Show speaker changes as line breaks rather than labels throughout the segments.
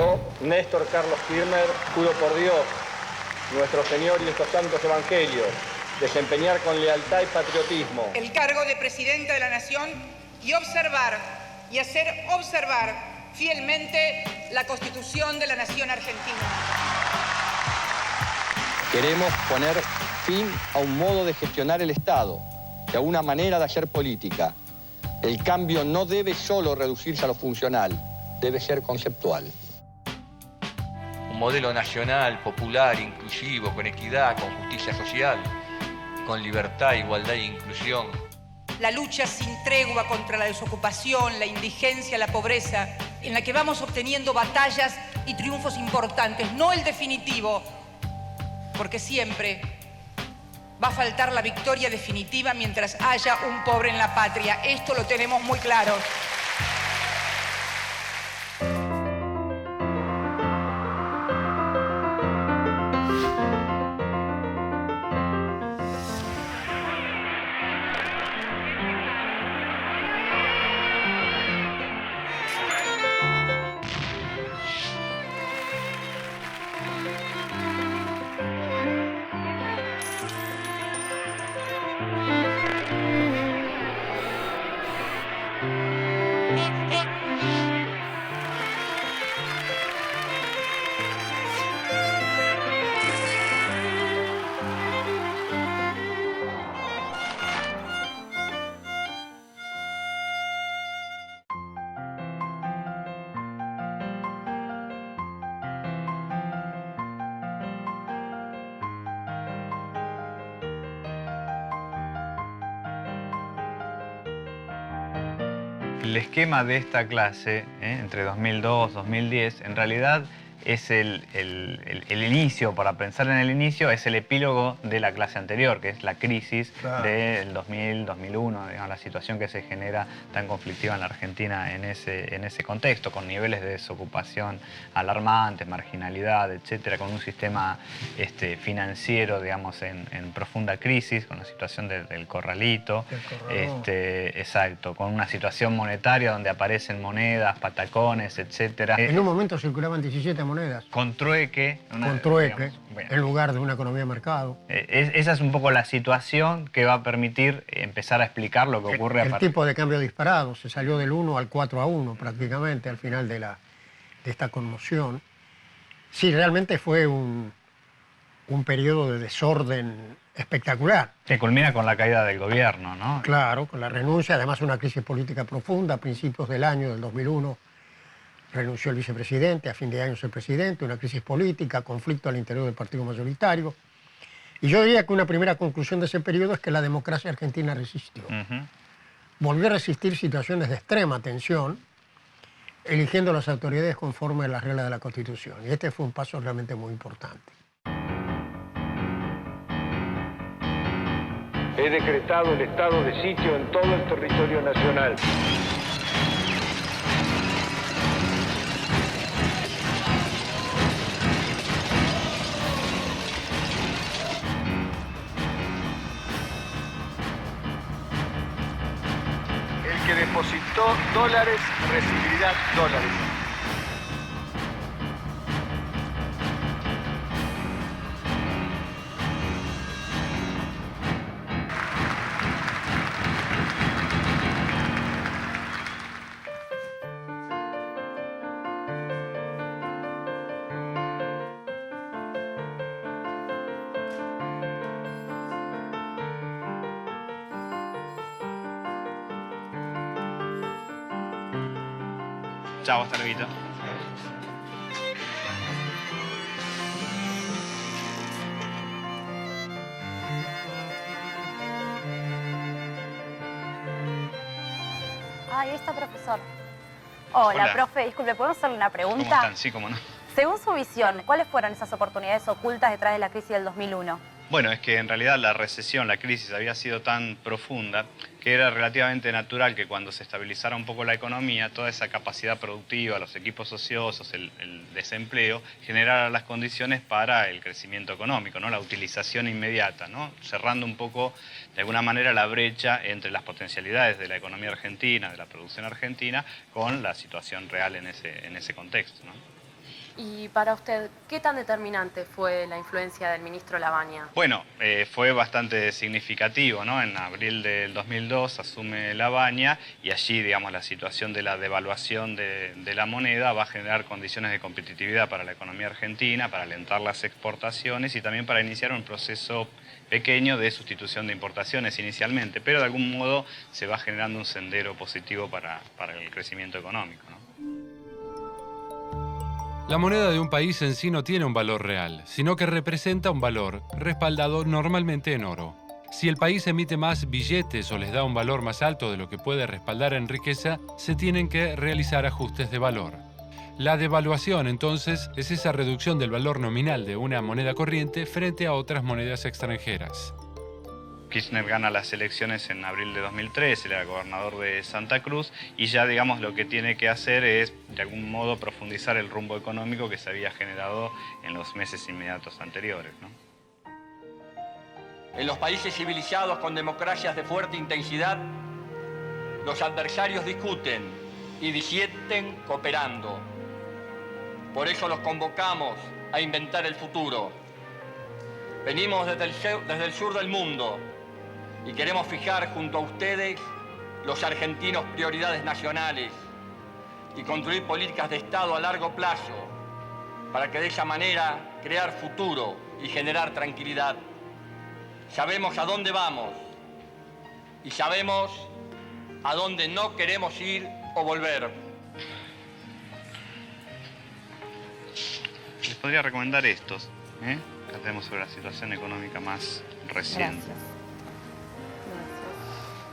Yo, Néstor Carlos Kirchner, juro por Dios, nuestro Señor y estos santos evangelios, desempeñar con lealtad y patriotismo
el cargo de Presidenta de la Nación y observar y hacer observar fielmente la Constitución de la Nación Argentina.
Queremos poner fin a un modo de gestionar el Estado y a una manera de hacer política. El cambio no debe solo reducirse a lo funcional, debe ser conceptual.
Un modelo nacional, popular, inclusivo, con equidad, con justicia social, con libertad, igualdad e inclusión.
La lucha sin tregua contra la desocupación, la indigencia, la pobreza, en la que vamos obteniendo batallas y triunfos importantes, no el definitivo, porque siempre va a faltar la victoria definitiva mientras haya un pobre en la patria. Esto lo tenemos muy claro.
El esquema de esta clase, entre 2002 y 2010, en realidad es el inicio, para pensar en el inicio, es el epílogo de la clase anterior, que es la crisis del 2000, 2001, digamos, la situación que se genera tan conflictiva en la Argentina en ese contexto, con niveles de desocupación alarmantes, marginalidad, etcétera, con un sistema financiero, digamos, en profunda crisis, con la situación del corralito, exacto, con una situación monetaria donde aparecen monedas, patacones, etcétera.
En un momento circulaban 17 monedas.
Con trueque.
Con trueque,
digamos, bueno,
en lugar de una economía de mercado.
Esa es un poco la situación que va a permitir empezar a explicar lo que ocurre
El tipo de cambio disparado, se salió del 1 al 4-1 prácticamente al final de esta conmoción. Sí, realmente fue un periodo de desorden espectacular.
Que culmina con la caída del gobierno, ¿no?
Claro, con la renuncia, además una crisis política profunda a principios del año del 2001. Renunció el vicepresidente, a fin de año el presidente, una crisis política, conflicto al interior del partido mayoritario. Y yo diría que una primera conclusión de ese periodo es que la democracia argentina resistió. Volvió a resistir situaciones de extrema tensión, eligiendo las autoridades conforme a las reglas de la Constitución. Y este fue un paso realmente muy importante.
he decretado el estado de sitio en todo el territorio nacional.
El que depositó dólares recibirá dólares.
Chao, hasta luego.
Ahí está, profesor. Hola,
Hola.
profe, disculpe, ¿podemos hacerle una pregunta?
¿Cómo están? Sí, cómo no.
Según su visión, ¿cuáles fueron esas oportunidades ocultas detrás de la crisis del 2001?
Bueno, es que en realidad la recesión, la crisis había sido tan profunda que era relativamente natural que cuando se estabilizara un poco la economía, toda esa capacidad productiva, los equipos ociosos, el desempleo, generara las condiciones para el crecimiento económico, ¿no? La utilización inmediata, ¿no? Cerrando un poco, de alguna manera, la brecha entre las potencialidades de la economía argentina, de la producción argentina, con la situación real en ese contexto, ¿no?
Y para usted, ¿qué tan determinante fue la influencia del ministro Lavagna?
Bueno, fue bastante significativo, ¿no? En abril del 2002 asume Lavagna y allí, digamos, la situación de la devaluación de la moneda va a generar condiciones de competitividad para la economía argentina, para alentar las exportaciones y también para iniciar un proceso pequeño de sustitución de importaciones inicialmente, pero de algún modo se va generando un sendero positivo para el crecimiento económico, ¿no?
La moneda de un país en sí no tiene un valor real, sino que representa un valor respaldado normalmente en oro. Si el país emite más billetes o les da un valor más alto de lo que puede respaldar en riqueza, se tienen que realizar ajustes de valor. La devaluación, entonces, es esa reducción del valor nominal de una moneda corriente frente a otras monedas extranjeras.
Kirchner gana las elecciones en abril de 2003, él era gobernador de Santa Cruz y ya, digamos, lo que tiene que hacer es, de algún modo, profundizar el rumbo económico que se había generado en los meses inmediatos anteriores, ¿no?
En los países civilizados con democracias de fuerte intensidad, los adversarios discuten y disienten cooperando. Por eso los convocamos a inventar el futuro. Venimos desde el sur del mundo y queremos fijar junto a ustedes, los argentinos, prioridades nacionales y construir políticas de Estado a largo plazo para que de esa manera crear futuro y generar tranquilidad. Sabemos a dónde vamos y sabemos a dónde no queremos ir o volver.
Les podría recomendar estos, que hacemos sobre la situación económica más reciente.
Gracias.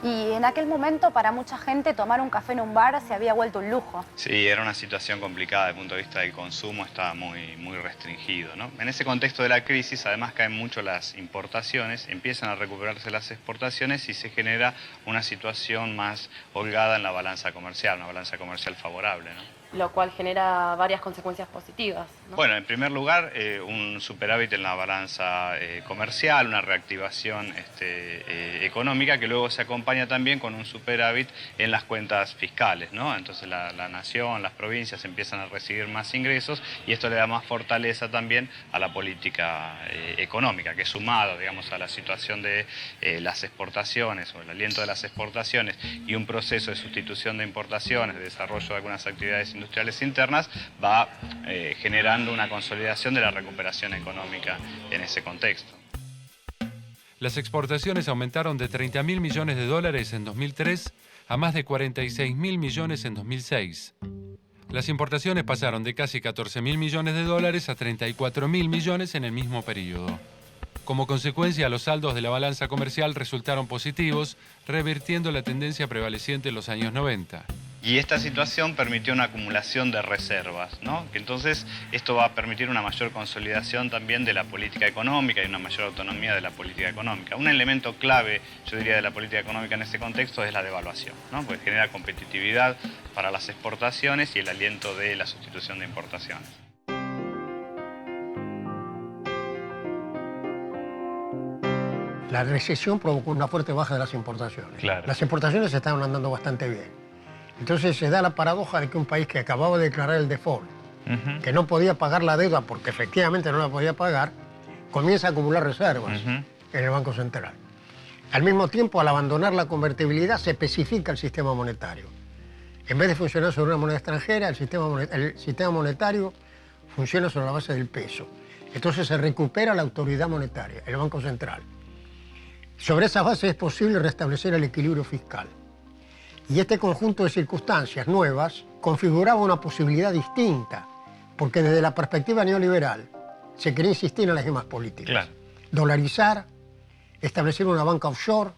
Y en aquel momento, para mucha gente, tomar un café en un bar se había vuelto un lujo.
Sí, era una situación complicada desde el punto de vista del consumo, estaba muy restringido, ¿no? En ese contexto de la crisis, además caen mucho las importaciones, empiezan a recuperarse las exportaciones y se genera una situación más holgada en la balanza comercial, una balanza comercial favorable, ¿no?
Lo cual genera varias consecuencias positivas, ¿no?
Bueno, en primer lugar, un superávit en la balanza comercial, una reactivación económica que luego se acompaña también con un superávit en las cuentas fiscales, ¿no? Entonces la nación, las provincias empiezan a recibir más ingresos y esto le da más fortaleza también a la política económica, que sumado, digamos, a la situación de las exportaciones o el aliento de las exportaciones y un proceso de sustitución de importaciones, de desarrollo de algunas actividades industriales internas, va generando una consolidación de la recuperación económica en ese contexto.
Las exportaciones aumentaron de 30.000 millones de dólares en 2003 a más de 46.000 millones en 2006. Las importaciones pasaron de casi 14.000 millones de dólares a 34.000 millones en el mismo periodo. Como consecuencia, los saldos de la balanza comercial resultaron positivos, revirtiendo la tendencia prevaleciente en los años 90.
Y esta situación permitió una acumulación de reservas, ¿no? Que entonces esto va a permitir una mayor consolidación también de la política económica y una mayor autonomía de la política económica. Un elemento clave, yo diría, de la política económica en este contexto es la devaluación, ¿no? Porque genera competitividad para las exportaciones y el aliento de la sustitución de importaciones.
La recesión provocó una fuerte baja de las importaciones.
Claro.
Las importaciones estaban andando bastante bien. Entonces se da la paradoja de que un país que acababa de declarar el default, que no podía pagar la deuda porque efectivamente no la podía pagar, comienza a acumular reservas en el Banco Central. Al mismo tiempo, al abandonar la convertibilidad, se especifica el sistema monetario. En vez de funcionar sobre una moneda extranjera, el sistema monetario funciona sobre la base del peso. Entonces se recupera la autoridad monetaria, el Banco Central. Sobre esa base es posible restablecer el equilibrio fiscal. Y este conjunto de circunstancias nuevas configuraba una posibilidad distinta, porque desde la perspectiva neoliberal se quería insistir en las mismas políticas.
Claro.
Dolarizar, establecer una banca offshore,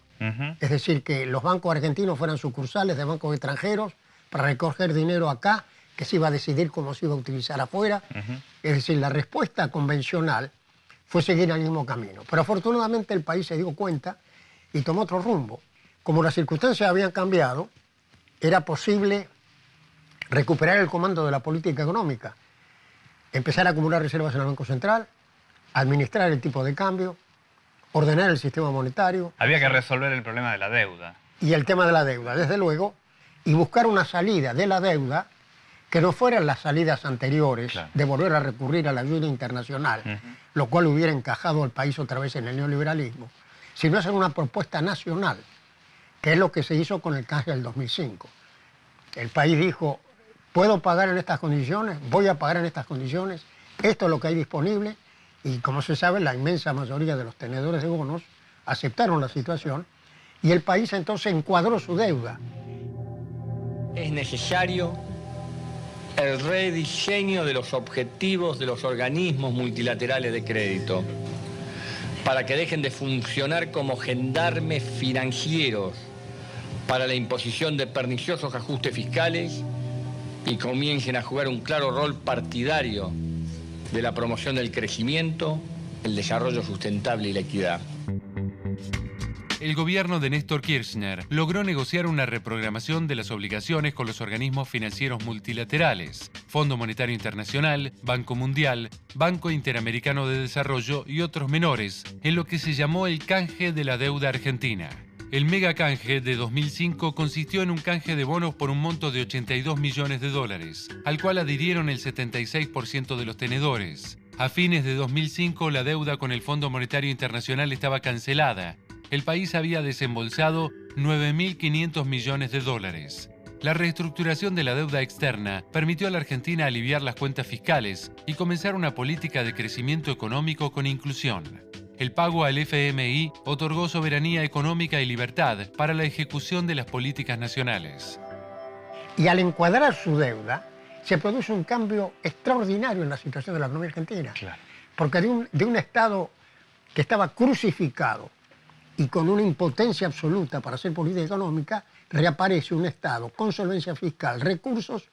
es decir, que los bancos argentinos fueran sucursales de bancos extranjeros para recoger dinero acá, que se iba a decidir cómo se iba a utilizar afuera. Es decir, la respuesta convencional fue seguir el mismo camino. Pero afortunadamente el país se dio cuenta y tomó otro rumbo. Como las circunstancias habían cambiado, era posible recuperar el comando de la política económica, empezar a acumular reservas en el Banco Central, administrar el tipo de cambio, ordenar el sistema monetario.
Había que resolver el problema de la deuda.
Y el tema de la deuda, desde luego, y buscar una salida de la deuda que no fueran las salidas anteriores,
Claro.
de volver a recurrir a la ayuda internacional, lo cual hubiera encajado al país otra vez en el neoliberalismo, sino hacer una propuesta nacional, que es lo que se hizo con el canje del 2005. El país dijo, puedo pagar en estas condiciones, voy a pagar en estas condiciones, esto es lo que hay disponible, y como se sabe, la inmensa mayoría de los tenedores de bonos aceptaron la situación, y el país entonces encuadró su deuda.
Es necesario el rediseño de los objetivos de los organismos multilaterales de crédito para que dejen de funcionar como gendarmes financieros para la imposición de perniciosos ajustes fiscales y comiencen a jugar un claro rol partidario de la promoción del crecimiento, el desarrollo sustentable y la equidad.
El gobierno de Néstor Kirchner logró negociar una reprogramación de las obligaciones con los organismos financieros multilaterales, Fondo Monetario Internacional, Banco Mundial, Banco Interamericano de Desarrollo y otros menores, en lo que se llamó el canje de la deuda argentina. El mega canje de 2005 consistió en un canje de bonos por un monto de 82 millones de dólares, al cual adhirieron el 76% de los tenedores. A fines de 2005, la deuda con el Fondo Monetario Internacional estaba cancelada. El país había desembolsado 9.500 millones de dólares. La reestructuración de la deuda externa permitió a la Argentina aliviar las cuentas fiscales y comenzar una política de crecimiento económico con inclusión. El pago al FMI otorgó soberanía económica y libertad para la ejecución de las políticas nacionales.
Y al encuadrar su deuda, se produce un cambio extraordinario en la situación de la economía argentina.
Claro.
Porque de un Estado que estaba crucificado y con una impotencia absoluta para hacer política económica, reaparece un Estado con solvencia fiscal, recursos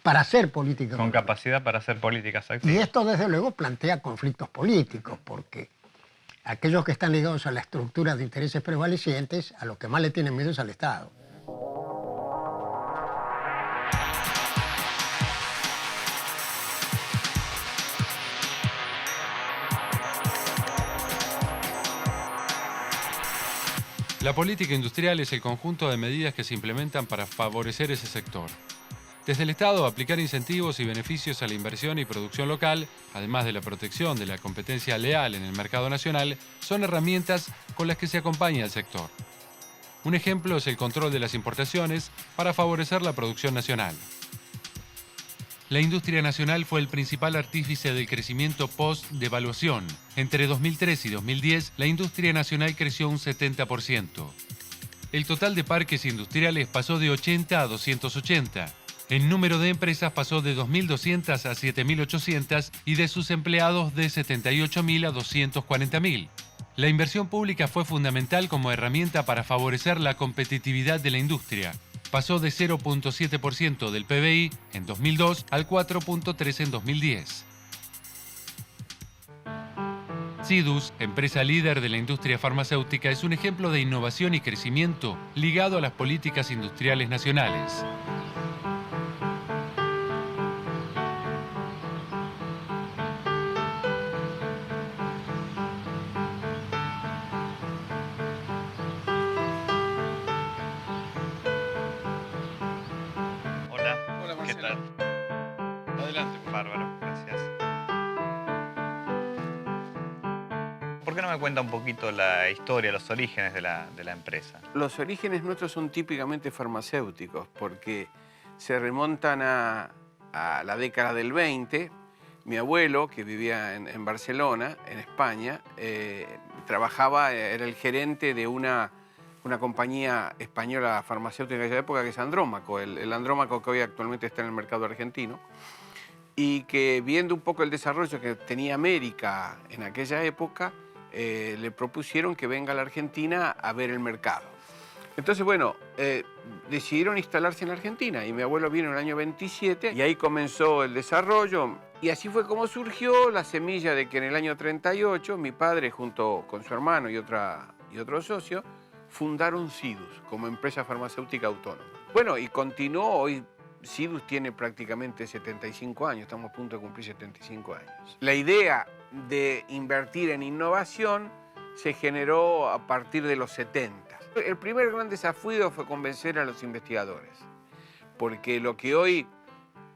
para hacer política
Con
económica.
capacidad para hacer políticas
Y
activas.
esto, desde luego, plantea conflictos políticos, porque aquellos que están ligados a la estructura de intereses prevalecientes, a lo que más le tienen miedo es al Estado.
La política industrial es el conjunto de medidas que se implementan para favorecer ese sector. Desde el Estado, aplicar incentivos y beneficios a la inversión y producción local, además de la protección de la competencia leal en el mercado nacional, son herramientas con las que se acompaña al sector. Un ejemplo es el control de las importaciones para favorecer la producción nacional. La industria nacional fue el principal artífice del crecimiento post-devaluación. Entre 2003 y 2010, la industria nacional creció un 70%. El total de parques industriales pasó de 80 a 280. El número de empresas pasó de 2.200 a 7.800 y de sus empleados de 78.000 a 240.000. La inversión pública fue fundamental como herramienta para favorecer la competitividad de la industria. Pasó de 0.7% del PBI en 2002 al 4.3% en 2010. Sidus, empresa líder de la industria farmacéutica, es un ejemplo de innovación y crecimiento ligado a las políticas industriales nacionales.
Hola.
Hola,
¿Qué
Marcelo.
tal?
Adelante.
Bárbaro, gracias. ¿Por qué no me cuenta un poquito la historia, los orígenes de la empresa?
Los orígenes nuestros son típicamente farmacéuticos porque se remontan a la década del 20. Mi abuelo, que vivía en Barcelona, en España, trabajaba, era el gerente de una compañía española farmacéutica de aquella época que es Andrómaco, el Andrómaco que hoy actualmente está en el mercado argentino, y que viendo un poco el desarrollo que tenía América en aquella época, le propusieron que venga a la Argentina a ver el mercado. Entonces, bueno, decidieron instalarse en la Argentina y mi abuelo vino en el año 27 y ahí comenzó el desarrollo. Y así fue como surgió la semilla de que en el año 38 mi padre, junto con su hermano y otro socio, fundaron Sidus como empresa farmacéutica autónoma. Bueno, y continuó, hoy Sidus tiene prácticamente 75 años, estamos a punto de cumplir 75 años. La idea de invertir en innovación se generó a partir de los 70. El primer gran desafío fue convencer a los investigadores, porque lo que hoy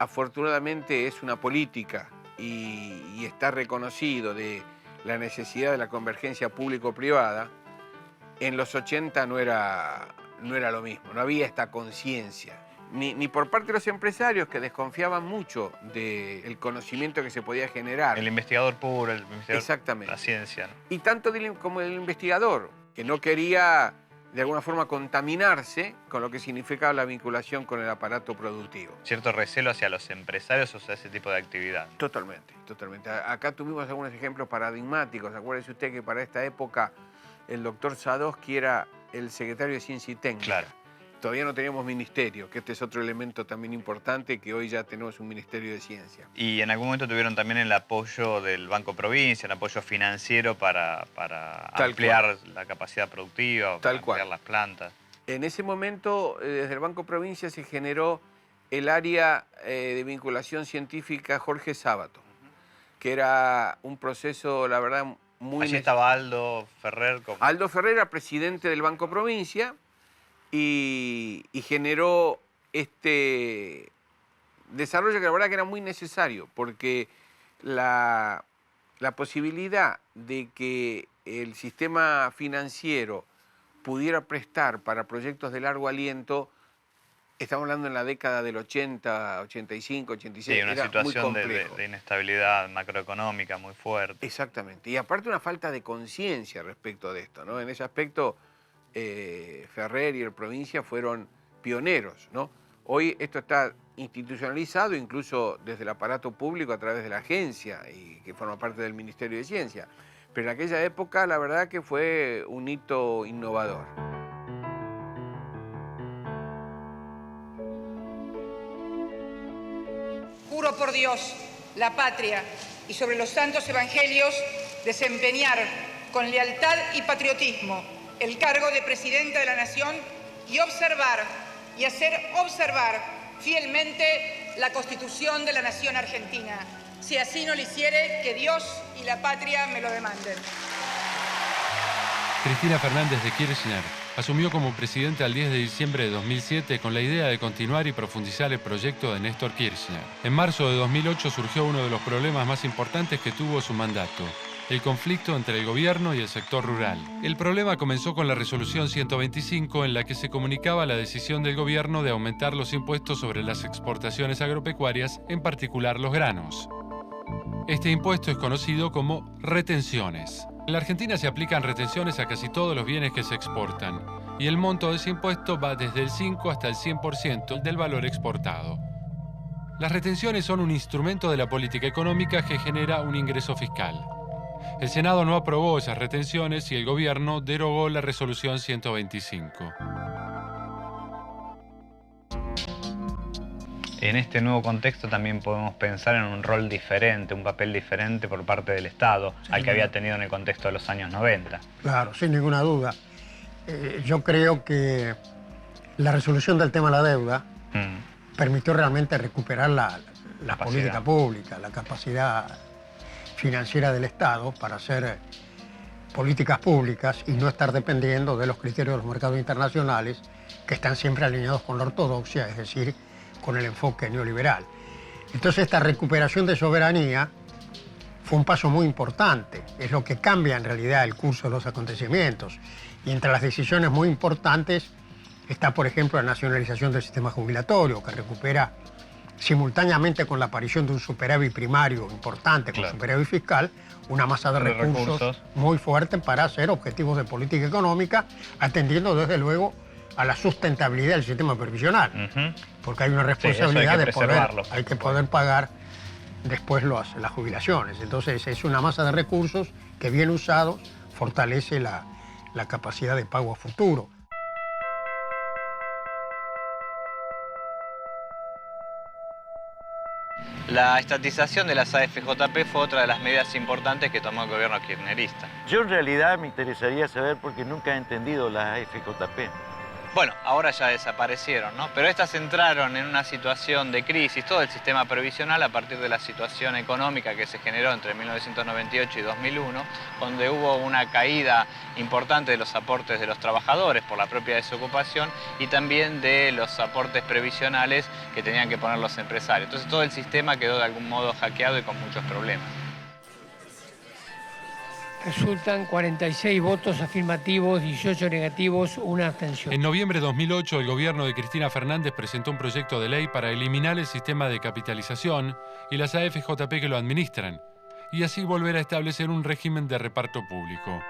afortunadamente es una política y está reconocido de la necesidad de la convergencia público-privada, en los 80 no era lo mismo, no había esta conciencia. Ni por parte de los empresarios, que desconfiaban mucho del conocimiento que se podía generar.
El investigador puro, el investigador.
Exactamente.
La ciencia, ¿no?
Y tanto como el investigador, que no quería de alguna forma contaminarse con lo que significaba la vinculación con el aparato productivo.
Cierto recelo hacia los empresarios o hacia ese tipo de actividad.
Totalmente, totalmente. Acá tuvimos algunos ejemplos paradigmáticos. Acuérdese usted que para esta época el doctor Sadowski era el secretario de Ciencia y Técnica.
Claro.
Todavía no teníamos ministerio, que este es otro elemento también importante, que hoy ya tenemos un ministerio de ciencia.
Y en algún momento tuvieron también el apoyo del Banco Provincia, el apoyo financiero para ampliar la capacidad productiva, para ampliar las plantas.
En ese momento, desde el Banco Provincia se generó el área de vinculación científica Jorge Sábato, que era un proceso, la verdad, muy...
Allí estaba Aldo Ferrer.
Aldo Ferrer era presidente del Banco Provincia, y generó este desarrollo que la verdad que era muy necesario, porque la posibilidad de que el sistema financiero pudiera prestar para proyectos de largo aliento, estamos hablando en la década del 80, 85, 86,
sí, una
era
situación
muy complejo.
de inestabilidad macroeconómica muy fuerte.
Exactamente, y aparte una falta de conciencia respecto de esto, ¿no? En ese aspecto Ferrer y el Provincia fueron pioneros, ¿no? Hoy esto está institucionalizado incluso desde el aparato público a través de la agencia y que forma parte del Ministerio de Ciencia. Pero en aquella época la verdad que fue un hito innovador.
Juro por Dios, la patria y sobre los santos evangelios desempeñar con lealtad y patriotismo el cargo de Presidenta de la Nación y observar y hacer observar fielmente la Constitución de la Nación Argentina. Si así no lo hiciere, que Dios y la patria me lo demanden.
Cristina Fernández de Kirchner asumió como presidenta el 10 de diciembre de 2007 con la idea de continuar y profundizar el proyecto de Néstor Kirchner. En marzo de 2008 surgió uno de los problemas más importantes que tuvo su mandato: el conflicto entre el gobierno y el sector rural. El problema comenzó con la resolución 125, en la que se comunicaba la decisión del gobierno de aumentar los impuestos sobre las exportaciones agropecuarias, en particular los granos. Este impuesto es conocido como retenciones. En la Argentina se aplican retenciones a casi todos los bienes que se exportan, y el monto de ese impuesto va desde el 5 hasta el 100% del valor exportado. Las retenciones son un instrumento de la política económica que genera un ingreso fiscal. El Senado no aprobó esas retenciones y el gobierno derogó la resolución 125.
En este nuevo contexto también podemos pensar en un rol diferente, un papel diferente por parte del Estado al que había tenido en el contexto de los años 90.
Claro, sin ninguna duda. Yo creo que la resolución del tema de la deuda permitió realmente recuperar la política pública, la capacidad financiera del Estado para hacer políticas públicas y no estar dependiendo de los criterios de los mercados internacionales que están siempre alineados con la ortodoxia, es decir, con el enfoque neoliberal. Entonces esta recuperación de soberanía fue un paso muy importante, es lo que cambia en realidad el curso de los acontecimientos. Y entre las decisiones muy importantes está, por ejemplo, la nacionalización del sistema jubilatorio, que recupera simultáneamente con la aparición de un superávit primario importante, con superávit fiscal, una masa de recursos muy fuerte para hacer objetivos de política económica, atendiendo desde luego a la sustentabilidad del sistema previsional, porque hay una responsabilidad hay que poder pagar después las jubilaciones. Entonces es una masa de recursos que bien usados fortalece la capacidad de pago a futuro.
La estatización de las AFJP fue otra de las medidas importantes que tomó el gobierno kirchnerista.
Yo en realidad me interesaría saber, porque nunca he entendido las AFJP.
Bueno, ahora ya desaparecieron, ¿no? Pero estas entraron en una situación de crisis, todo el sistema previsional, a partir de la situación económica que se generó entre 1998 y 2001, donde hubo una caída importante de los aportes de los trabajadores por la propia desocupación y también de los aportes previsionales que tenían que poner los empresarios. Entonces todo el sistema quedó de algún modo hackeado y con muchos problemas.
Resultan 46 votos afirmativos, 18 negativos, una abstención.
En noviembre de 2008, el gobierno de Cristina Fernández presentó un proyecto de ley para eliminar el sistema de capitalización y las AFJP que lo administran, y así volver a establecer un régimen de reparto público.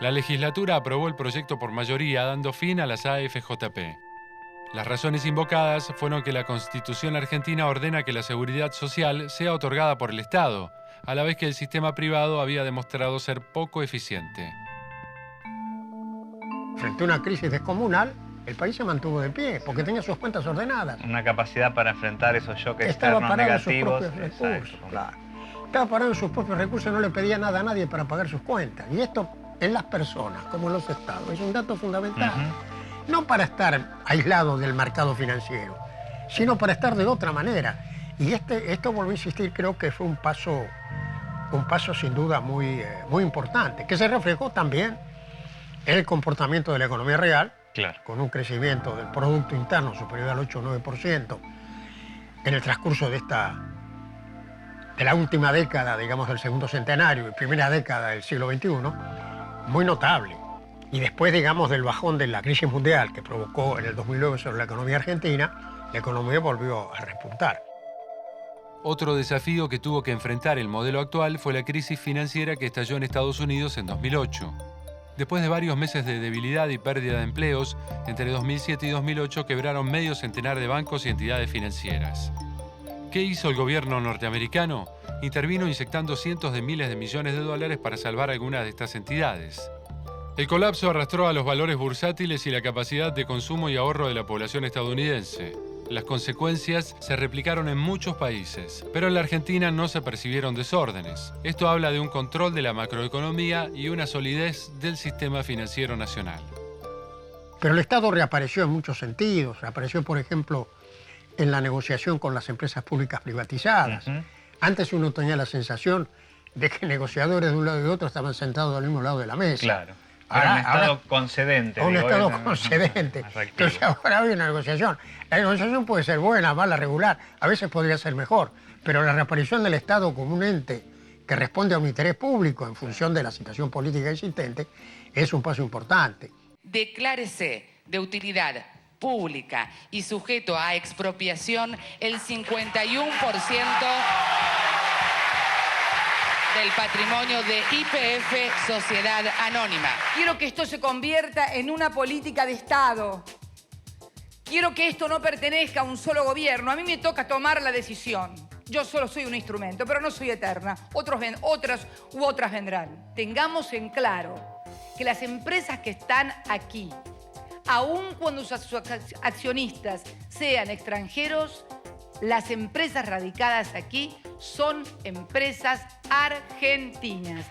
La legislatura aprobó el proyecto por mayoría, dando fin a las AFJP. Las razones invocadas fueron que la Constitución argentina ordena que la seguridad social sea otorgada por el Estado, a la vez que el sistema privado había demostrado ser poco eficiente.
Frente a una crisis descomunal, el país se mantuvo de pie, porque tenía sus cuentas ordenadas.
Una capacidad para enfrentar esos shocks
Estaba
externos
parado en sus
negativos.
propios recursos, claro. Estaba parado en sus propios recursos, no le pedía nada a nadie para pagar sus cuentas. Y esto en las personas, como en los estados, es un dato fundamental. No para estar aislado del mercado financiero, sino para estar de otra manera. Y esto, volví a insistir, creo que fue un paso sin duda muy importante, que se reflejó también en el comportamiento de la economía real,
claro,
con un crecimiento del Producto Interno superior al 8 o 9% en el transcurso de la última década, digamos, del segundo centenario y primera década del siglo XXI, muy notable. Y después, digamos, del bajón de la crisis mundial que provocó en el 2009 sobre la economía argentina, la economía volvió a repuntar.
Otro desafío que tuvo que enfrentar el modelo actual fue la crisis financiera que estalló en Estados Unidos en 2008. Después de varios meses de debilidad y pérdida de empleos, entre 2007 y 2008 quebraron medio centenar de bancos y entidades financieras. ¿Qué hizo el gobierno norteamericano? Intervino inyectando cientos de miles de millones de dólares para salvar algunas de estas entidades. El colapso arrastró a los valores bursátiles y la capacidad de consumo y ahorro de la población estadounidense. Las consecuencias se replicaron en muchos países, pero en la Argentina no se percibieron desórdenes. Esto habla de un control de la macroeconomía y una solidez del sistema financiero nacional.
Pero el Estado reapareció en muchos sentidos. Reapareció, por ejemplo, en la negociación con las empresas públicas privatizadas. Antes uno tenía la sensación de que negociadores de un lado y de otro estaban sentados al mismo lado de la mesa.
Claro. Era un Estado concedente.
Un Estado concedente. Entonces ahora hay una negociación. La negociación puede ser buena, mala, regular. A veces podría ser mejor. Pero la reaparición del Estado como un ente que responde a un interés público en función de la situación política existente es un paso importante.
Declárese de utilidad pública y sujeto a expropiación el 51% del patrimonio de YPF Sociedad Anónima.
Quiero que esto se convierta en una política de Estado. Quiero que esto no pertenezca a un solo gobierno. A mí me toca tomar la decisión. Yo solo soy un instrumento, pero no soy eterna. Otras vendrán. Tengamos en claro que las empresas que están aquí, aun cuando sus accionistas sean extranjeros, las empresas radicadas aquí son empresas argentinas.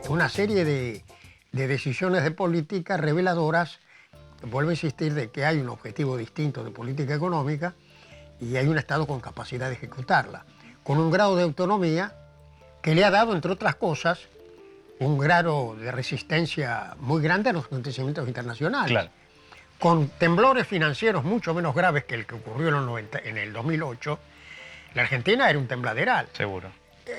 Una serie de decisiones de política reveladoras, vuelvo a insistir, de que hay un objetivo distinto de política económica y hay un Estado con capacidad de ejecutarla, con un grado de autonomía que le ha dado, entre otras cosas, un grado de resistencia muy grande a los acontecimientos internacionales.
Claro.
Con temblores financieros mucho menos graves que el que ocurrió en el 2008, la Argentina era un tembladeral.
Seguro.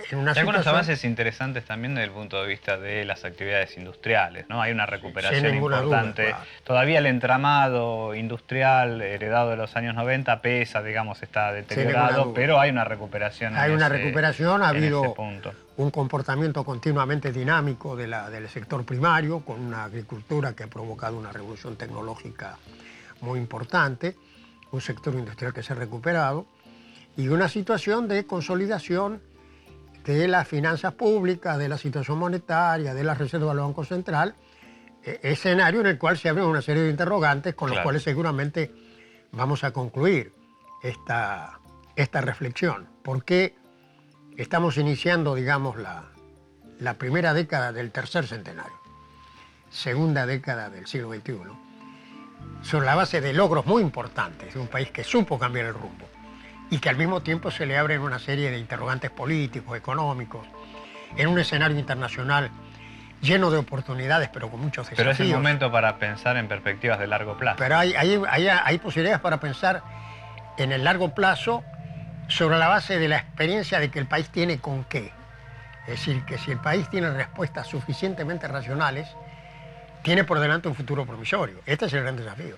En una
Hay algunos
situación...
avances interesantes también desde el punto de vista de las actividades industriales, ¿no? Hay una recuperación
sin ninguna
importante.
Duda, claro.
Todavía el entramado industrial heredado de los años 90 pesa, digamos, está deteriorado, pero hay una recuperación.
Hay una recuperación, ha habido
punto.
Un comportamiento continuamente dinámico del sector primario, con una agricultura que ha provocado una revolución tecnológica muy importante, un sector industrial que se ha recuperado y una situación de consolidación de las finanzas públicas, de la situación monetaria, de las reservas del Banco Central, escenario en el cual se abren una serie de interrogantes con los cuales seguramente vamos a concluir esta reflexión. Porque estamos iniciando, digamos, la primera década del tercer centenario. segunda década del siglo XXI, sobre la base de logros muy importantes de un país que supo cambiar el rumbo y que al mismo tiempo se le abren una serie de interrogantes políticos, económicos, en un escenario internacional lleno de oportunidades, pero con muchos desafíos.
Pero es el momento para pensar en perspectivas de largo plazo.
Pero hay posibilidades para pensar en el largo plazo sobre la base de la experiencia de que el país tiene con qué. Es decir, que si el país tiene respuestas suficientemente racionales, tiene por delante un futuro promisorio. Este es el gran desafío.